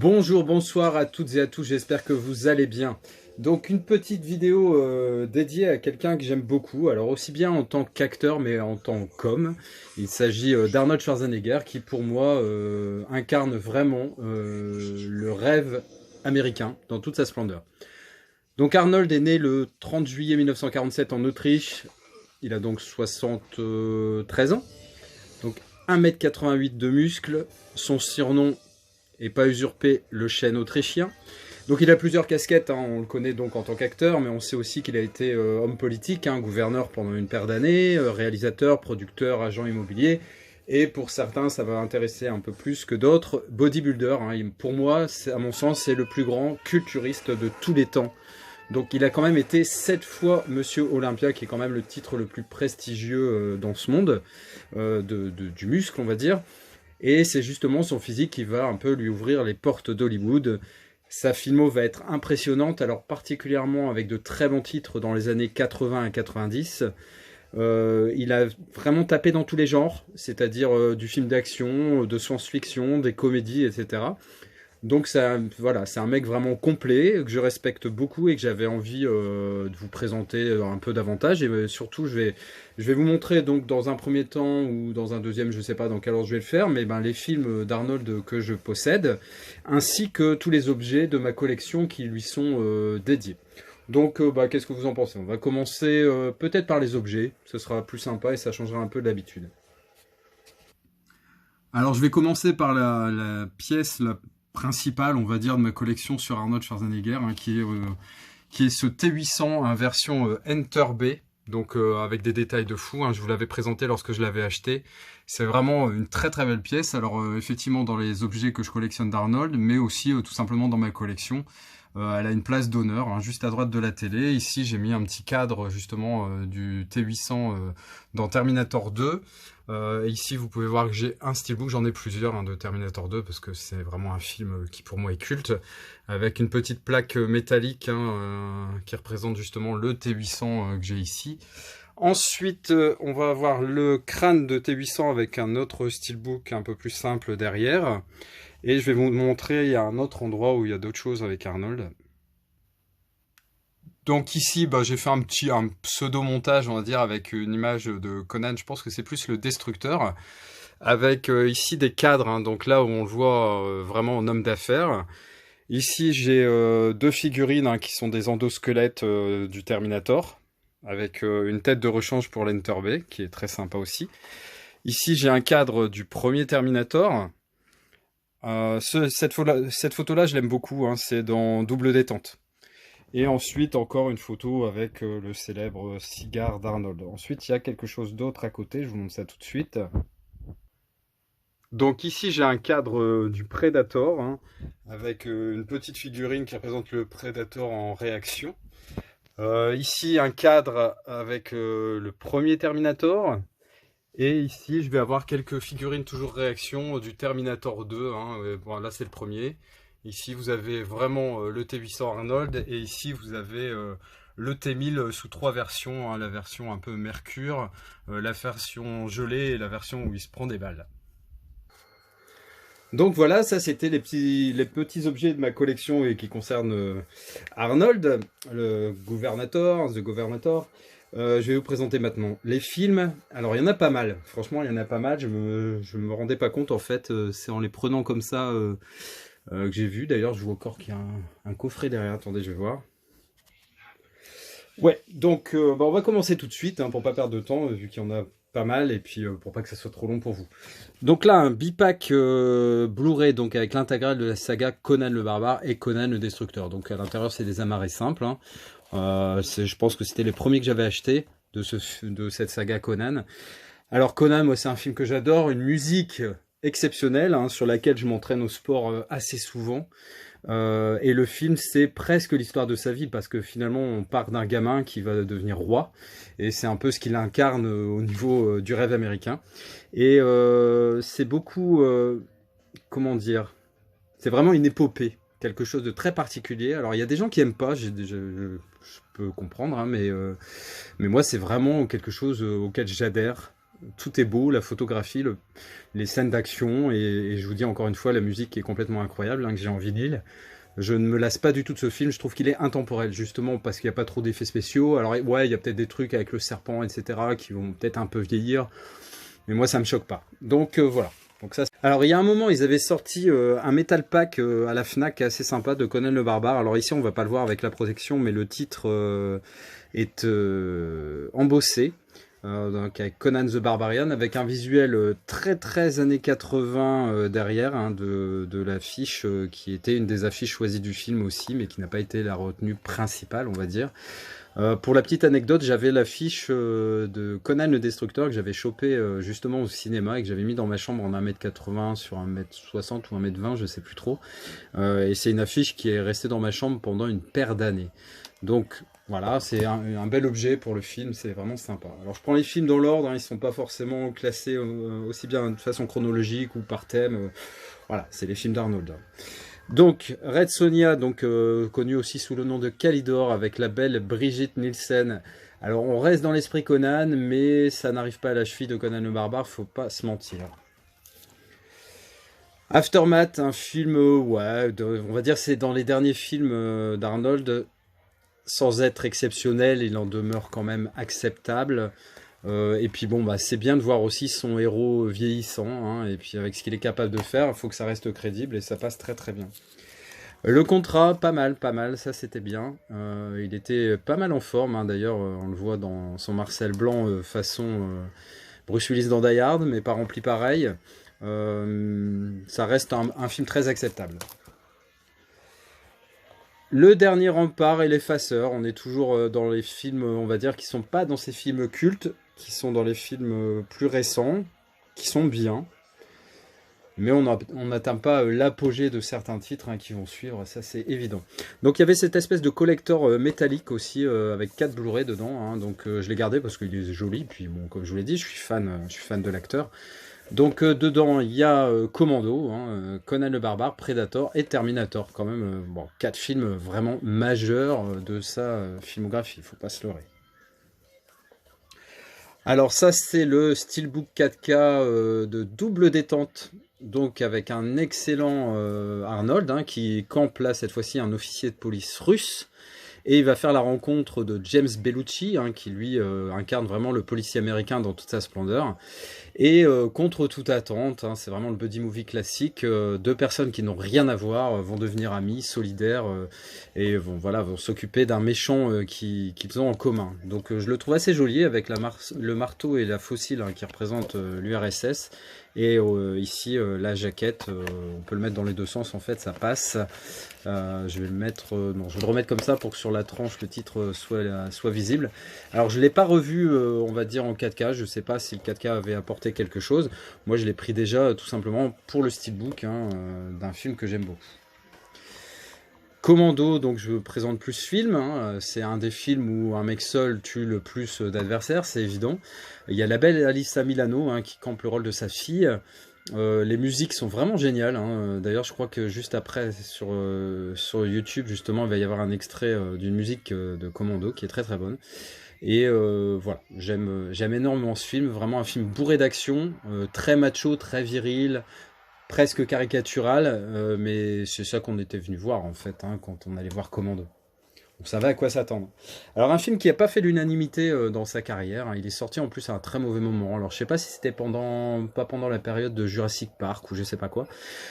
Bonjour, bonsoir à toutes et à tous, j'espère que vous allez bien. Donc une petite vidéo dédiée à quelqu'un que j'aime beaucoup, alors aussi bien en tant qu'acteur mais en tant qu'homme. Il s'agit d'Arnold Schwarzenegger qui pour moi incarne vraiment le rêve américain dans toute sa splendeur. Donc Arnold est né le 30 juillet 1947 en Autriche, il a donc 73 ans, donc 1,88 m de muscles, son surnom et pas usurpé le chêne autrichien. Donc il a plusieurs casquettes, hein. On le connaît donc en tant qu'acteur, mais on sait aussi qu'il a été homme politique, hein, gouverneur pendant une paire d'années, réalisateur, producteur, agent immobilier, et pour certains ça va intéresser un peu plus que d'autres, bodybuilder, hein. Pour moi, à mon sens, c'est le plus grand culturiste de tous les temps. Donc il a quand même été 7 fois Monsieur Olympia, qui est quand même le titre le plus prestigieux dans ce monde, du muscle on va dire. Et c'est justement son physique qui va un peu lui ouvrir les portes d'Hollywood. Sa filmo va être impressionnante, alors particulièrement avec de très bons titres dans les années 80 et 90. Il a vraiment tapé dans tous les genres, c'est-à-dire du film d'action, de science-fiction, des comédies, etc. Donc ça, voilà, c'est un mec vraiment complet, que je respecte beaucoup et que j'avais envie de vous présenter un peu davantage. Et surtout, je vais vous montrer donc dans un premier temps ou dans un deuxième, je ne sais pas dans quel ordre je vais le faire, mais les films d'Arnold que je possède, ainsi que tous les objets de ma collection qui lui sont dédiés. Donc qu'est-ce que vous en pensez? On va commencer peut-être par les objets, ce sera plus sympa et ça changera un peu de l'habitude. Alors je vais commencer par la pièce principale, on va dire, de ma collection sur Arnold Schwarzenegger, hein, qui est ce T800 en version Enter B, donc avec des détails de fou, hein. Je vous l'avais présenté lorsque je l'avais acheté. C'est vraiment une très très belle pièce, alors effectivement dans les objets que je collectionne d'Arnold, mais aussi tout simplement dans ma collection. Elle a une place d'honneur, hein, juste à droite de la télé. Ici j'ai mis un petit cadre justement du T800 dans Terminator 2. Ici vous pouvez voir que j'ai un steelbook, j'en ai plusieurs, hein, de Terminator 2 parce que c'est vraiment un film qui pour moi est culte, avec une petite plaque métallique, hein, qui représente justement le T800 que j'ai ici. Ensuite on va avoir le crâne de T800 avec un autre steelbook un peu plus simple derrière. Et je vais vous montrer, il y a un autre endroit où il y a d'autres choses avec Arnold. Donc ici, j'ai fait un pseudo-montage, on va dire, avec une image de Conan. Je pense que c'est plus le Destructeur. Avec ici des cadres, hein, donc là où on le voit vraiment en homme d'affaires. Ici, j'ai deux figurines, hein, qui sont des endosquelettes du Terminator. Avec une tête de rechange pour l'Enter B, qui est très sympa aussi. Ici, j'ai un cadre du premier Terminator. Cette photo-là, je l'aime beaucoup, hein, c'est dans Double Détente. Et ensuite, encore une photo avec le célèbre cigare d'Arnold. Ensuite, il y a quelque chose d'autre à côté, je vous montre ça tout de suite. Donc ici, j'ai un cadre du Predator, hein, avec une petite figurine qui représente le Predator en réaction. Ici, un cadre avec le premier Terminator. Et ici, je vais avoir quelques figurines toujours réaction du Terminator 2. Hein. Bon, là, c'est le premier. Ici, vous avez vraiment le T800 Arnold. Et ici, vous avez le T1000 sous 3 versions. Hein. La version un peu Mercure, la version gelée et la version où il se prend des balles. Donc voilà, ça c'était les petits objets de ma collection et qui concernent Arnold, le Gouvernator, The Gouvernator. Je vais vous présenter maintenant les films. Alors il y en a pas mal, franchement il y en a pas mal, je me rendais pas compte en fait, c'est en les prenant comme ça que j'ai vu. D'ailleurs je vois encore qu'il y a un coffret derrière, attendez je vais voir. Ouais, donc on va commencer tout de suite, hein, pour pas perdre de temps, vu qu'il y en a pas mal, et puis pour pas que ça soit trop long pour vous. Donc là, un bipack Blu-ray, donc avec l'intégrale de la saga Conan le Barbare et Conan le Destructeur. Donc à l'intérieur, c'est des amarrés simples, hein. Je pense que c'était les premiers que j'avais achetés de cette saga Conan. Alors Conan, moi c'est un film que j'adore, une musique exceptionnelle, hein, sur laquelle je m'entraîne au sport assez souvent. Et le film, c'est presque l'histoire de sa vie, parce que finalement, on part d'un gamin qui va devenir roi, et c'est un peu ce qu'il incarne au niveau du rêve américain. Et c'est beaucoup, comment dire, c'est vraiment une épopée, quelque chose de très particulier. Alors, il y a des gens qui aiment pas, je peux comprendre, hein, mais moi, c'est vraiment quelque chose auquel j'adhère. tout est beau, la photographie, les scènes d'action, et je vous dis encore une fois, la musique est complètement incroyable, hein, que j'ai en vinyle. Je ne me lasse pas du tout de ce film, je trouve qu'il est intemporel, justement parce qu'il n'y a pas trop d'effets spéciaux. Alors ouais, il y a peut-être des trucs avec le serpent, etc., qui vont peut-être un peu vieillir, mais moi ça me choque pas. Donc voilà. Donc ça... Alors il y a un moment, ils avaient sorti un Metal Pack à la Fnac assez sympa de Conan le Barbare. Alors ici on va pas le voir avec la protection, mais le titre est embossé. Donc avec Conan the Barbarian, avec un visuel très années 80 derrière, hein, de l'affiche qui était une des affiches choisies du film aussi, mais qui n'a pas été la retenue principale, on va dire. Pour la petite anecdote, j'avais l'affiche de Conan le Destructeur que j'avais chopé justement au cinéma et que j'avais mis dans ma chambre en 1m80 sur 1m60 ou 1m20, je sais plus trop. Et c'est une affiche qui est restée dans ma chambre pendant une paire d'années. Donc voilà, c'est un bel objet pour le film, c'est vraiment sympa. Alors je prends les films dans l'ordre, hein, ils ne sont pas forcément classés aussi bien de façon chronologique ou par thème. Voilà, c'est les films d'Arnold. Donc Red Sonja, donc connu aussi sous le nom de Calidor, avec la belle Brigitte Nielsen. Alors on reste dans l'esprit Conan, mais ça n'arrive pas à la cheville de Conan le Barbare, faut pas se mentir. Aftermath, un film, ouais, on va dire c'est dans les derniers films d'Arnold. Sans être exceptionnel, il en demeure quand même acceptable. Et puis bon, bah, c'est bien de voir aussi son héros vieillissant, hein, et puis avec ce qu'il est capable de faire, il faut que ça reste crédible et ça passe très bien. Le contrat, pas mal, ça c'était bien. Il était pas mal en forme, hein, d'ailleurs, on le voit dans son Marcel Blanc façon Bruce Willis dans Die Hard, mais pas rempli pareil. Ça reste un film très acceptable. Le dernier rempart et l'effaceur, on est toujours dans les films, on va dire, qui sont pas dans ces films cultes, qui sont dans les films plus récents, qui sont bien. Mais on n'atteint pas l'apogée de certains titres, hein, qui vont suivre, ça c'est évident. Donc il y avait cette espèce de collector métallique aussi, avec 4 Blu-ray dedans, hein, donc je l'ai gardé parce qu'il est joli, puis bon, comme je vous l'ai dit, je suis fan de l'acteur. Donc dedans il y a Commando, hein, Conan le Barbare, Predator et Terminator, quand même, bon, 4 films vraiment majeurs de sa filmographie, il ne faut pas se leurrer. Alors ça c'est le Steelbook 4K de double détente, donc avec un excellent Arnold, hein, qui campe là cette fois-ci un officier de police russe. Et il va faire la rencontre de James Bellucci, hein, qui lui incarne vraiment le policier américain dans toute sa splendeur. Et contre toute attente, hein, c'est vraiment le buddy movie classique, deux personnes qui n'ont rien à voir vont devenir amis, solidaires, et vont s'occuper d'un méchant qu'ils ont en commun. Donc je le trouve assez joli avec le marteau et la fossile, hein, qui représentent l'URSS. Et ici la jaquette, on peut le mettre dans les deux sens, en fait ça passe. Je vais le mettre, non, je vais le remettre comme ça pour que sur la tranche le titre soit visible. Alors je ne l'ai pas revu, on va dire en 4K, je ne sais pas si le 4K avait apporté quelque chose. Moi je l'ai pris déjà tout simplement pour le steelbook, hein, d'un film que j'aime beaucoup. Commando, donc je présente plus ce film, hein. C'est un des films où un mec seul tue le plus d'adversaires, c'est évident. Il y a la belle Alyssa Milano, hein, qui campe le rôle de sa fille. Les musiques sont vraiment géniales, hein. D'ailleurs je crois que juste après sur YouTube justement il va y avoir un extrait d'une musique de Commando qui est très bonne. Et voilà, j'aime énormément ce film, vraiment un film bourré d'action, très macho, très viril, presque caricatural, mais c'est ça qu'on était venu voir en fait, hein, quand on allait voir Commando. Donc ça va à quoi s'attendre. Alors un film qui n'a pas fait l'unanimité dans sa carrière, hein, il est sorti en plus à un très mauvais moment. Alors je sais pas si c'était pas pendant la période de Jurassic Park ou je sais pas quoi.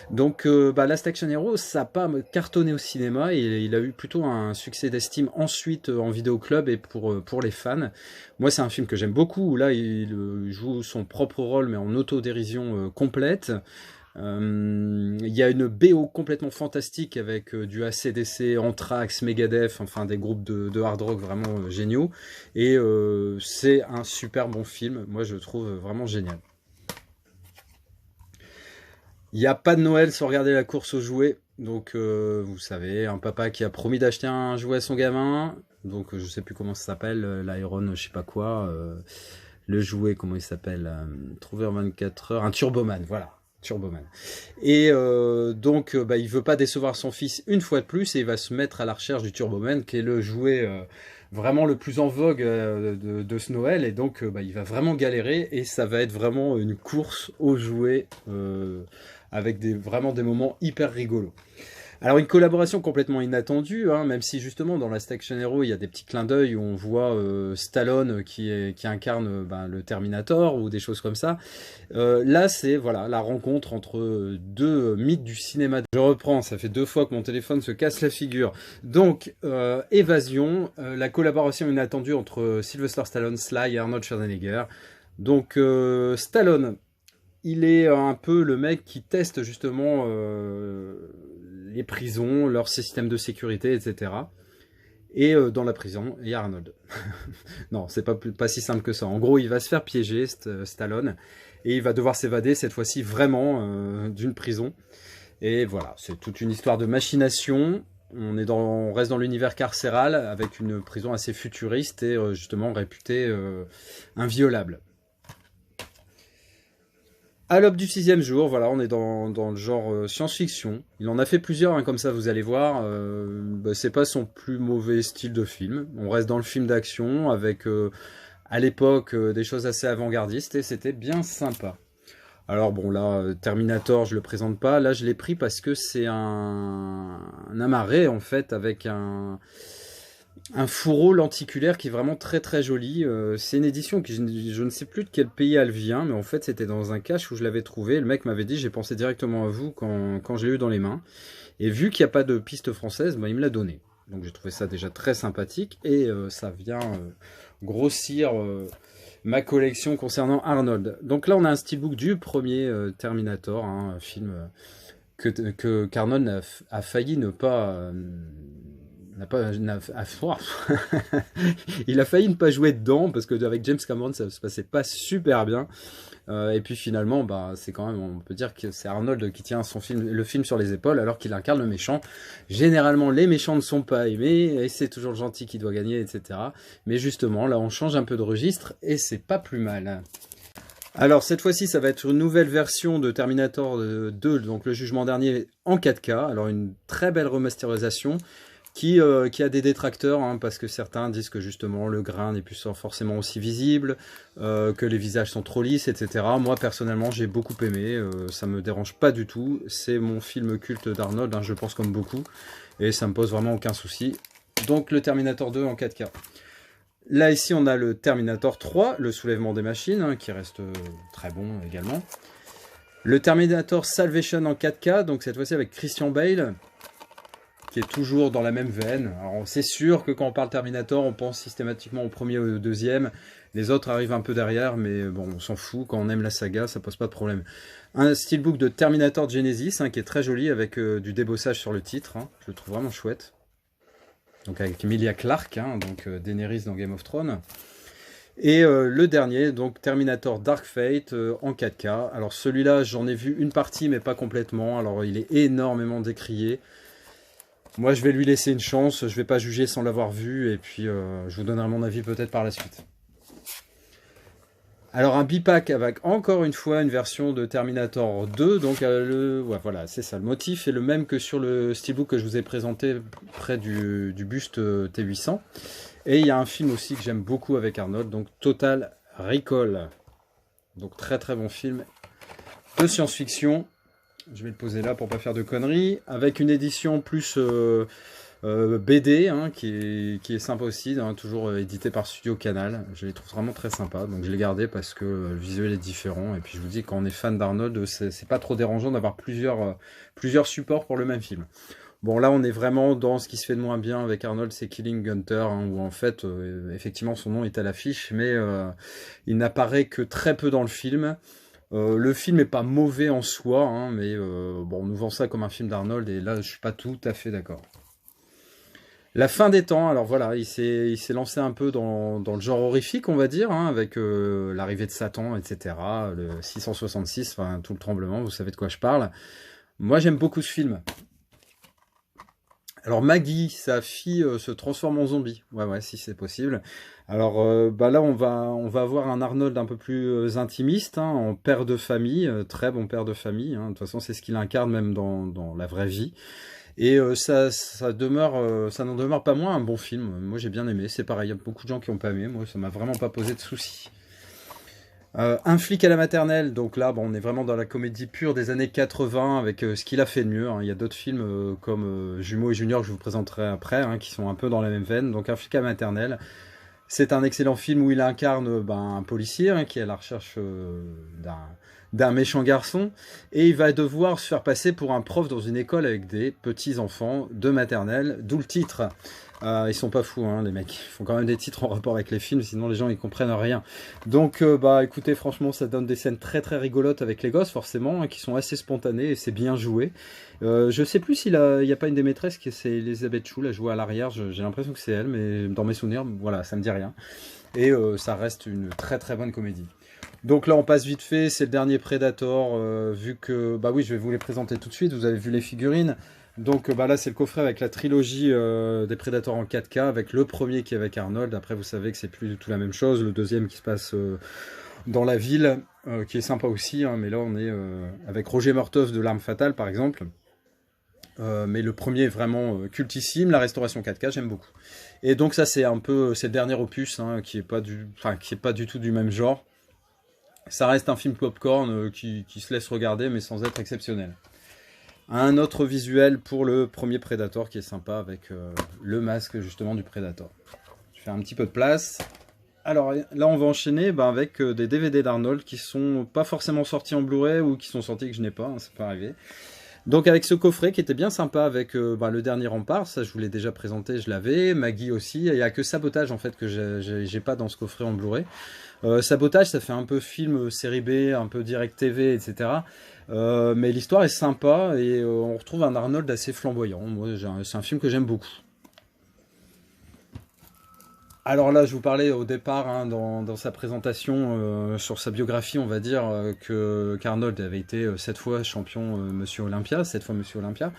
Donc Last Action Hero, ça n'a pas cartonné au cinéma et il a eu plutôt un succès d'estime ensuite en vidéoclub et pour les fans. Moi c'est un film que j'aime beaucoup, où là il joue son propre rôle mais en autodérision complète. Il y a une BO complètement fantastique avec du AC/DC, Anthrax, Megadeth, enfin des groupes de hard rock vraiment géniaux, et c'est un super bon film, moi je le trouve vraiment génial. Il n'y a pas de Noël sans regarder la course aux jouets, donc vous savez, un papa qui a promis d'acheter un jouet à son gamin, donc je sais plus comment ça s'appelle, l'Iron je sais pas quoi, le jouet comment il s'appelle, trouver en 24 heures, un Turboman, voilà. Turboman. Et donc il veut pas décevoir son fils une fois de plus et il va se mettre à la recherche du Turboman qui est le jouet vraiment le plus en vogue de ce Noël, et donc bah, il va vraiment galérer, et ça va être vraiment une course aux jouets avec vraiment des moments hyper rigolos. Alors une collaboration complètement inattendue, hein, même si justement dans Last Action Hero il y a des petits clins d'œil où on voit Stallone qui incarne ben, le Terminator ou des choses comme ça. Là c'est voilà la rencontre entre deux mythes du cinéma. Je reprends, ça fait 2 fois que mon téléphone se casse la figure. Donc Évasion, la collaboration inattendue entre Sylvester Stallone, Sly et Arnold Schwarzenegger. Donc Stallone, il est un peu le mec qui teste justement les prisons, leur système de sécurité, etc. Et dans la prison, il y a Arnold. Non, c'est pas si simple que ça. En gros, il va se faire piéger, Stallone, et il va devoir s'évader, cette fois-ci vraiment, d'une prison. Et voilà, c'est toute une histoire de machination. On reste dans l'univers carcéral, avec une prison assez futuriste et justement réputée inviolable. À l'aube du 6e jour, voilà, on est dans le genre science-fiction. Il en a fait plusieurs, hein, comme ça vous allez voir. Bah, c'est pas son plus mauvais style de film. On reste dans le film d'action avec, à l'époque, des choses assez avant-gardistes, et c'était bien sympa. Alors bon, là, Terminator, je le présente pas. Là, je l'ai pris parce que c'est un amarré, en fait, avec un fourreau lenticulaire qui est vraiment très très joli. C'est une édition que je ne sais plus de quel pays elle vient, mais en fait c'était dans un cache où je l'avais trouvé. Le mec m'avait dit, j'ai pensé directement à vous quand je l'ai eu dans les mains. Et vu qu'il n'y a pas de piste française, bah, il me l'a donné. Donc j'ai trouvé ça déjà très sympathique, et ça vient grossir ma collection concernant Arnold. Donc là on a un steelbook du premier Terminator, hein, un film qu'Arnold a failli ne pas... il a failli ne pas jouer dedans parce que avec James Cameron ça se passait pas super bien, et puis finalement bah, c'est quand même, on peut dire que c'est Arnold qui tient le film sur les épaules alors qu'il incarne le méchant. Généralement les méchants ne sont pas aimés et c'est toujours le gentil qui doit gagner, etc. Mais justement là on change un peu de registre et c'est pas plus mal. Alors cette fois-ci ça va être une nouvelle version de Terminator 2, donc le jugement dernier en 4K. Alors une très belle remasterisation qui a des détracteurs, hein, parce que certains disent que justement le grain n'est plus forcément aussi visible, que les visages sont trop lisses, etc. Moi personnellement j'ai beaucoup aimé, ça me dérange pas du tout, c'est mon film culte d'Arnold, hein, je pense comme beaucoup, et ça me pose vraiment aucun souci. Donc le Terminator 2 en 4K. Là ici on a le Terminator 3, le soulèvement des machines, hein, qui reste très bon également. Le Terminator Salvation en 4K, donc cette fois-ci avec Christian Bale, qui est toujours dans la même veine. Alors c'est sûr que quand on parle Terminator, on pense systématiquement au premier ou au deuxième. Les autres arrivent un peu derrière, mais bon, on s'en fout. Quand on aime la saga, ça pose pas de problème. Un steelbook de Terminator Genesis, hein, qui est très joli, avec du débossage sur le titre. Hein, je le trouve vraiment chouette. Donc avec Emilia Clarke, hein, donc Daenerys dans Game of Thrones. Et le dernier, donc Terminator Dark Fate en 4K. Alors celui-là, j'en ai vu une partie, mais pas complètement. Alors il est énormément décrié. Moi, je vais lui laisser une chance, je ne vais pas juger sans l'avoir vu, et puis je vous donnerai mon avis peut-être par la suite. Alors, un bipack avec encore une fois une version de Terminator 2, donc ouais, voilà, c'est ça, le motif est le même que sur le steelbook que je vous ai présenté près du buste T800. Et il y a un film aussi que j'aime beaucoup avec Arnold, donc Total Recall. Donc très très bon film de science-fiction. Je vais le poser là pour pas faire de conneries, avec une édition plus BD, hein, qui est sympa aussi, hein, toujours édité par Studio Canal. Je les trouve vraiment très sympa, donc je l'ai gardé parce que le visuel est différent. Et puis je vous dis, quand on est fan d'Arnold, c'est pas trop dérangeant d'avoir plusieurs supports pour le même film. Bon, là on est vraiment dans ce qui se fait de moins bien avec Arnold, c'est Killing Gunter, hein, où en fait, effectivement son nom est à l'affiche, mais il n'apparaît que très peu dans le film. Le film n'est pas mauvais en soi, hein, mais bon, on nous vend ça comme un film d'Arnold, et là je suis pas tout à fait d'accord. La fin des temps, alors voilà, il s'est lancé un peu dans le genre horrifique, on va dire, hein, avec l'arrivée de Satan, etc. Le 666, enfin tout le tremblement, vous savez de quoi je parle. Moi j'aime beaucoup ce film. Alors Maggie, sa fille, se transforme en zombie. Ouais, si c'est possible. Alors bah là, on va avoir un Arnold un peu plus intimiste, hein, en père de famille, très bon père de famille. Hein. De toute façon, c'est ce qu'il incarne même dans la vraie vie. Et ça n'en demeure pas moins un bon film. Moi j'ai bien aimé, c'est pareil, il y a beaucoup de gens qui n'ont pas aimé, moi ça m'a vraiment pas posé de soucis. Un flic à la maternelle, donc là bon, on est vraiment dans la comédie pure des années 80 avec ce qu'il a fait de mieux. Hein. Il y a d'autres films comme Jumeaux et Junior que je vous présenterai après, hein, qui sont un peu dans la même veine. Donc un flic à la maternelle, c'est un excellent film où il incarne un policier hein, qui est à la recherche d'un méchant garçon, et il va devoir se faire passer pour un prof dans une école avec des petits-enfants de maternelle, d'où le titre. Ils sont pas fous, hein, les mecs. Ils font quand même des titres en rapport avec les films, sinon les gens ils comprennent rien. Donc, écoutez, franchement, ça donne des scènes très très rigolotes avec les gosses, forcément, hein, qui sont assez spontanées et c'est bien joué. Je sais plus s'il y a pas une des maîtresses qui c'est Elisabeth Chou, la jouée à l'arrière. J'ai l'impression que c'est elle, mais dans mes souvenirs, voilà, ça me dit rien. Et ça reste une très très bonne comédie. Donc là on passe vite fait, c'est le dernier Predator, vu que, oui je vais vous les présenter tout de suite, vous avez vu les figurines. Donc là c'est le coffret avec la trilogie des Predators en 4K, avec le premier qui est avec Arnold, après vous savez que c'est plus du tout la même chose, le deuxième qui se passe dans la ville, qui est sympa aussi, hein, mais là on est avec Roger Murtaugh de L'Arme Fatale par exemple. Mais le premier est vraiment cultissime, la restauration 4K j'aime beaucoup. Et donc ça c'est le dernier opus hein, qui est pas du tout du même genre. Ça reste un film popcorn qui se laisse regarder mais sans être exceptionnel. Un autre visuel pour le premier Predator qui est sympa avec le masque justement du Predator. Je fais un petit peu de place. Alors là on va enchaîner avec des DVD d'Arnold qui sont pas forcément sortis en Blu-ray ou qui sont sortis que je n'ai pas, hein, ça peut arriver. Donc avec ce coffret qui était bien sympa avec le dernier Rempart, ça je vous l'ai déjà présenté, je l'avais, Maggie aussi, il n'y a que Sabotage en fait que j'ai pas dans ce coffret en Blu-ray. Sabotage ça fait un peu film série B, un peu direct TV, etc. Mais l'histoire est sympa et on retrouve un Arnold assez flamboyant, moi c'est un film que j'aime beaucoup. Alors là, je vous parlais au départ, hein, dans sa présentation sur sa biographie, on va dire qu'Arnold avait été 7 fois champion Monsieur Olympia, 7 fois Monsieur Olympia.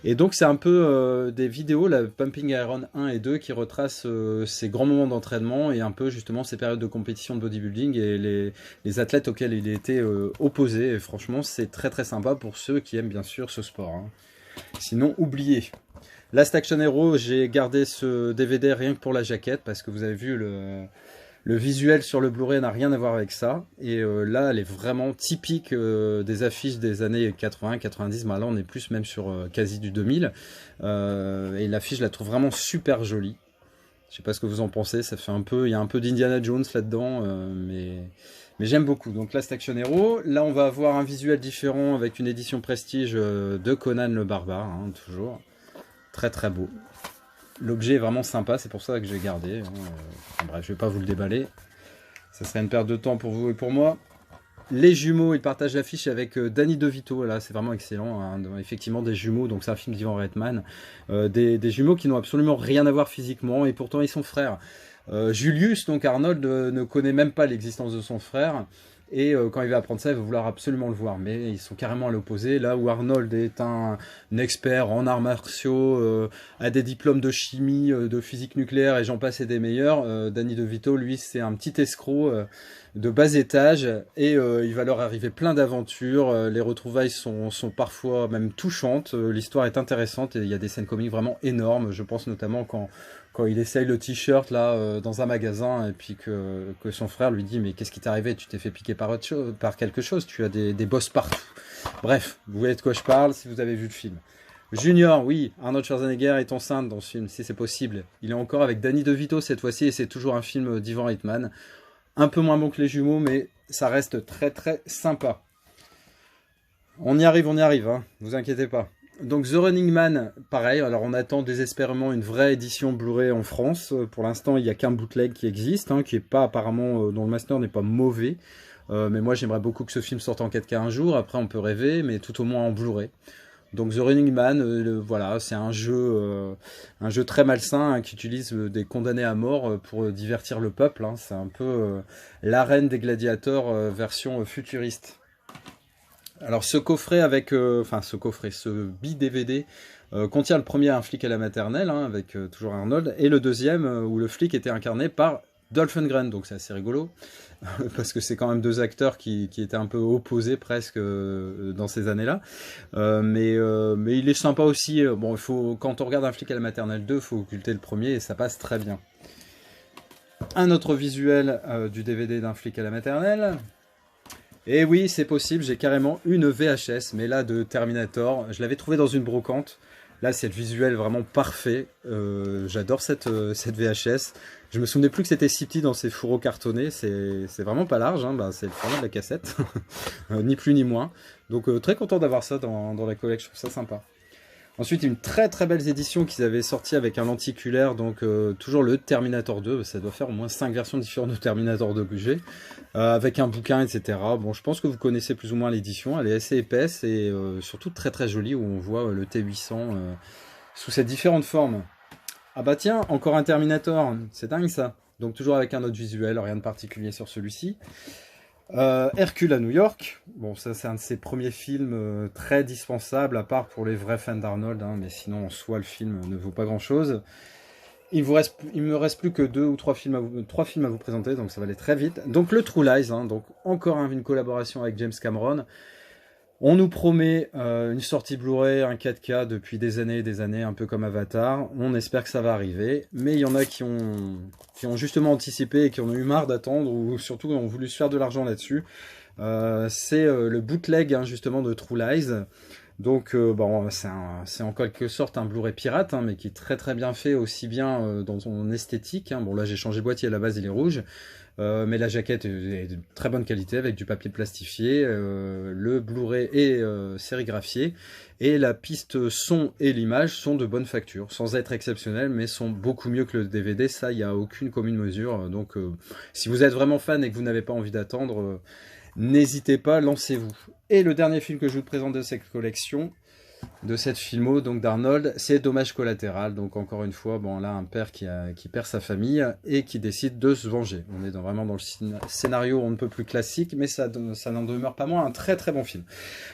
Et donc c'est un peu des vidéos, la Pumping Iron 1 et 2, qui retracent ses grands moments d'entraînement et un peu justement ses périodes de compétition de bodybuilding et les athlètes auxquels il a été opposé. Et franchement, c'est très très sympa pour ceux qui aiment bien sûr ce sport. Hein. Sinon, oubliez. Last Action Hero, j'ai gardé ce DVD rien que pour la jaquette, parce que vous avez vu, le visuel sur le Blu-ray n'a rien à voir avec ça. Et là, elle est vraiment typique des affiches des années 80-90. Là, on est plus même sur quasi du 2000. Et l'affiche, je la trouve vraiment super jolie. Je sais pas ce que vous en pensez, ça fait il y a un peu d'Indiana Jones là-dedans, mais j'aime beaucoup. Donc Last Action Hero, là on va avoir un visuel différent avec une édition prestige de Conan le Barbare, hein, toujours. Très très beau. L'objet est vraiment sympa, c'est pour ça que j'ai gardé. Bref, je vais pas vous le déballer. Ça serait une perte de temps pour vous et pour moi. Les jumeaux, ils partagent l'affiche avec Danny DeVito. Là, c'est vraiment excellent. Hein. Effectivement, des jumeaux. Donc, c'est un film d'Ivan Reitman. Des jumeaux qui n'ont absolument rien à voir physiquement et pourtant ils sont frères. Julius, donc Arnold, ne connaît même pas l'existence de son frère. Et quand il va apprendre ça, il va vouloir absolument le voir. Mais ils sont carrément à l'opposé. Là où Arnold est un expert en arts martiaux, a des diplômes de chimie, de physique nucléaire et j'en passe et des meilleurs, Danny DeVito, lui, c'est un petit escroc de bas étage. Et il va leur arriver plein d'aventures. Les retrouvailles sont parfois même touchantes. L'histoire est intéressante et il y a des scènes comiques vraiment énormes. Je pense notamment quand il essaye le t-shirt là dans un magasin et puis que son frère lui dit mais qu'est-ce qui t'est arrivé, tu t'es fait piquer par quelque chose, tu as des bosses partout. Bref, vous voyez de quoi je parle si vous avez vu le film. Junior, oui, Arnold Schwarzenegger est enceinte dans ce film, si c'est possible. Il est encore avec Danny DeVito cette fois-ci et c'est toujours un film d'Ivan Reitman. Un peu moins bon que les jumeaux mais ça reste très très sympa. On y arrive, hein, vous inquiétez pas. Donc The Running Man, pareil, alors on attend désespérément une vraie édition Blu-ray en France. Pour l'instant, il n'y a qu'un bootleg qui existe, hein, qui est pas apparemment, dont le master n'est pas mauvais. Mais moi, j'aimerais beaucoup que ce film sorte en 4K un jour. Après, on peut rêver, mais tout au moins en Blu-ray. Donc The Running Man, voilà, c'est un jeu très malsain hein, qui utilise des condamnés à mort pour divertir le peuple. Hein. C'est un peu l'arène des gladiateurs version futuriste. Alors ce coffret ce bi-DVD contient le premier Un flic à la maternelle, hein, avec toujours Arnold, et le deuxième où le flic était incarné par Dolph Lundgren, donc c'est assez rigolo, parce que c'est quand même deux acteurs qui étaient un peu opposés presque dans ces années-là. Mais il est sympa aussi. Bon, quand on regarde Un flic à la maternelle 2, il faut occulter le premier et ça passe très bien. Un autre visuel du DVD d'Un flic à la maternelle. Et oui, c'est possible, j'ai carrément une VHS, mais là de Terminator. Je l'avais trouvé dans une brocante. Là, c'est le visuel vraiment parfait. J'adore cette VHS. Je me souvenais plus que c'était si petit dans ces fourreaux cartonnés. C'est vraiment pas large, hein. Bah, c'est le format de la cassette. Ni plus ni moins. Donc très content d'avoir ça dans la collection, je trouve ça sympa. Ensuite, une très très belle édition qu'ils avaient sorti avec un lenticulaire, donc toujours le Terminator 2, ça doit faire au moins 5 versions différentes de Terminator 2 que j'ai, avec un bouquin, etc. Bon, je pense que vous connaissez plus ou moins l'édition, elle est assez épaisse et surtout très très jolie, où on voit le T800 sous ses différentes formes. Ah bah tiens, encore un Terminator, c'est dingue ça. Donc toujours avec un autre visuel, rien de particulier sur celui-ci. Hercule à New York, bon ça c'est un de ses premiers films très dispensables, à part pour les vrais fans d'Arnold, hein, mais sinon en soi le film ne vaut pas grand chose. Il me reste plus que 2 ou 3 films à vous présenter, donc ça va aller très vite. Donc le True Lies, hein, donc encore une collaboration avec James Cameron. On nous promet une sortie Blu-ray, un 4K depuis des années, un peu comme Avatar. On espère que ça va arriver. Mais il y en a qui ont justement anticipé et qui en ont eu marre d'attendre, ou surtout ont voulu se faire de l'argent là-dessus. C'est le bootleg, hein, justement, de True Lies. Donc bon, c'est en quelque sorte un Blu-ray pirate, hein, mais qui est très très bien fait, aussi bien dans son esthétique. Hein. Bon là j'ai changé le boîtier, à la base il est rouge. Mais la jaquette est de très bonne qualité avec du papier plastifié, le Blu-ray est sérigraphié et la piste son et l'image sont de bonne facture, sans être exceptionnelles, mais sont beaucoup mieux que le DVD, ça il n'y a aucune commune mesure. Donc si vous êtes vraiment fan et que vous n'avez pas envie d'attendre, n'hésitez pas, lancez-vous. Et le dernier film que je vous présente de cette collection, de cette filmo donc d'Arnold, c'est Dommage collatéral. Donc encore une fois, bon là un père qui perd sa famille et qui décide de se venger. On est vraiment dans le scénario on ne peut plus classique, mais ça n'en demeure pas moins un très très bon film.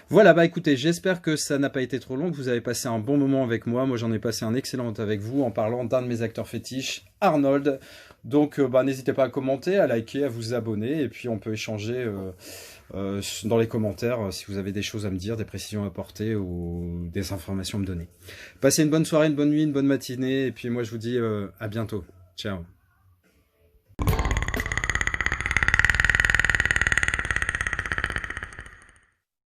Voilà, bah écoutez, j'espère que ça n'a pas été trop long, que vous avez passé un bon moment avec moi. Moi j'en ai passé un excellent avec vous en parlant d'un de mes acteurs fétiches, Arnold. Donc bah, n'hésitez pas à commenter, à liker, à vous abonner, et puis on peut échanger dans les commentaires si vous avez des choses à me dire, des précisions à apporter ou des informations à me donner. Passez une bonne soirée, une bonne nuit, une bonne matinée, et puis moi je vous dis à bientôt. Ciao.